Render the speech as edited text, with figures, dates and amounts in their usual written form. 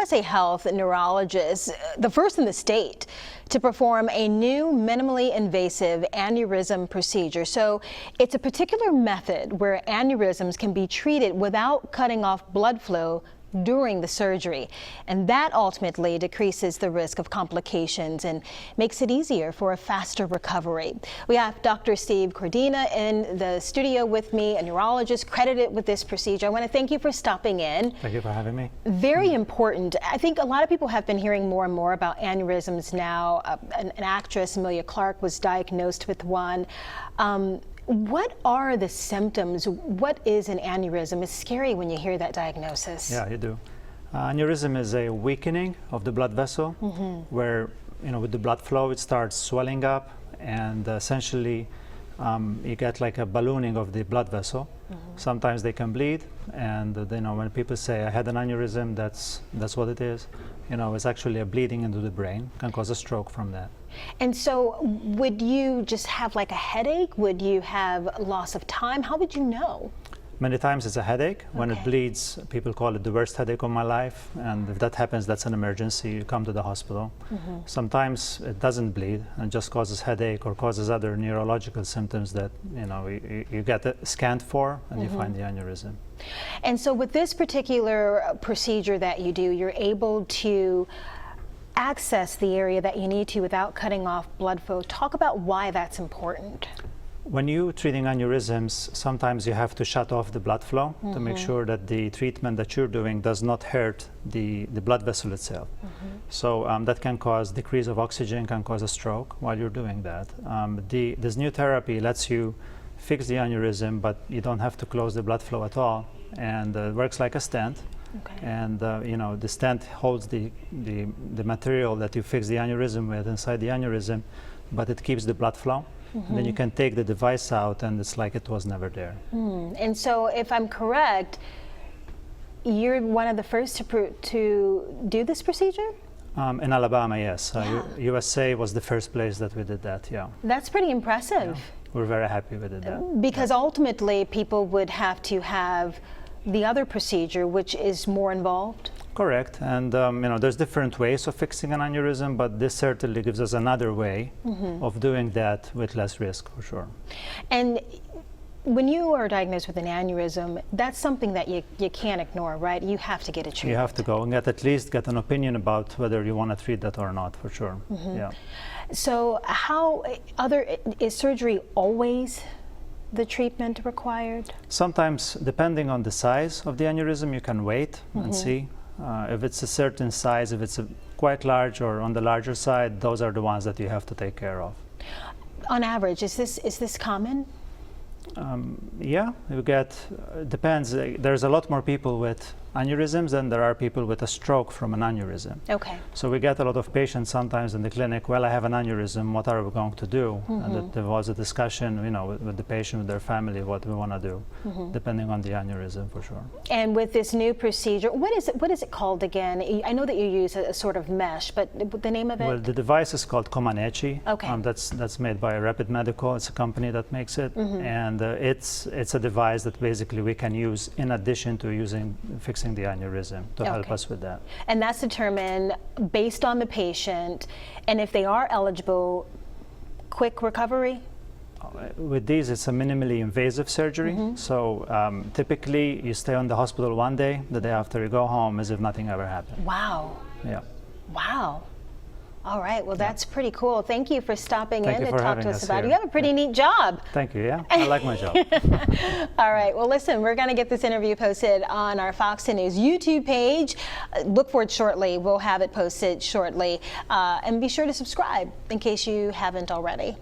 USA Health neurologist, the first in the state to perform a new minimally invasive aneurysm procedure. So it's a particular method where aneurysms can be treated without cutting off blood flow during the surgery, and that ultimately decreases the risk of complications and makes it easier for a faster recovery. We have Dr. Steve Cordina in the studio with me, a neurologist credited with this procedure. I want to thank you for stopping in. Thank you for having me. Very important. I think a lot of people have been hearing more and more about aneurysms now. An actress, Emilia Clarke, was diagnosed with one. What are the symptoms? What is an aneurysm? It's scary when you hear that diagnosis. Yeah, you do. Aneurysm is a weakening of the blood vessel where, with the blood flow, it starts swelling up, and essentially you get like a ballooning of the blood vessel. Sometimes they can bleed, and when people say I had an aneurysm, that's what it is. It's actually a bleeding into the brain, can cause a stroke from that. And so would you just have like a headache? Would you have loss of time? How would you know? Many times it's a headache. When it bleeds, people call it the worst headache of my life. And if that happens, that's an emergency. You come to the hospital. Sometimes it doesn't bleed and just causes headache or causes other neurological symptoms that you get scanned for, and you find the aneurysm. And so with this particular procedure that you do, you're able to access the area that you need to without cutting off blood flow. Talk about why that's important. When you're treating aneurysms, sometimes you have to shut off the blood flow to make sure that the treatment that you're doing does not hurt the blood vessel itself. So that can cause decrease of oxygen, can cause a stroke while you're doing that. This new therapy lets you fix the aneurysm, but you don't have to close the blood flow at all, and it works like a stent. And the stent holds the material that you fix the aneurysm with inside the aneurysm, but it keeps the blood flow. And then you can take the device out, and it's like it was never there. And so, if I'm correct, you're one of the first to do this procedure? In Alabama, yes. USA was the first place that we did that. Yeah. That's pretty impressive. Yeah. We're very happy we did that. Because ultimately, people would have to have the other procedure, which is more involved? Correct, and there's different ways of fixing an aneurysm, but this certainly gives us another way of doing that with less risk, for sure. And when you are diagnosed with an aneurysm, that's something that you can't ignore, right? You have to get it treated. You have to go and at least get an opinion about whether you want to treat that or not, for sure. Yeah. So is surgery always the treatment required? Sometimes, depending on the size of the aneurysm, you can wait and see. If it's a certain size, if it's quite large or on the larger side, those are the ones that you have to take care of. On average, is this common? Yeah, you get, depends. There's a lot more people with aneurysms than there are people with a stroke from an aneurysm. Okay. So we get a lot of patients sometimes in the clinic, well, I have an aneurysm, what are we going to do? And there was a discussion, with the patient, with their family, what we want to do, depending on the aneurysm, for sure. And with this new procedure, what is it called again? I know that you use a sort of mesh, but the name of it? Well, the device is called Comaneci. Okay. That's made by Rapid Medical. It's a company that makes it, and it's a device that basically we can use in addition to fixing the aneurysm to help us with that. And that's determined based on the patient, and if they are eligible, quick recovery? With these, it's a minimally invasive surgery. So typically you stay on the hospital one day, the day after you go home as if nothing ever happened. Wow. Yeah. All right, well, that's pretty cool. Thank you for stopping in to talk to us about it. You have a pretty neat job. Thank you, yeah. I like my job. All right, well, listen, we're going to get this interview posted on our Fox News YouTube page. Look for it shortly. We'll have it posted shortly. And be sure to subscribe in case you haven't already.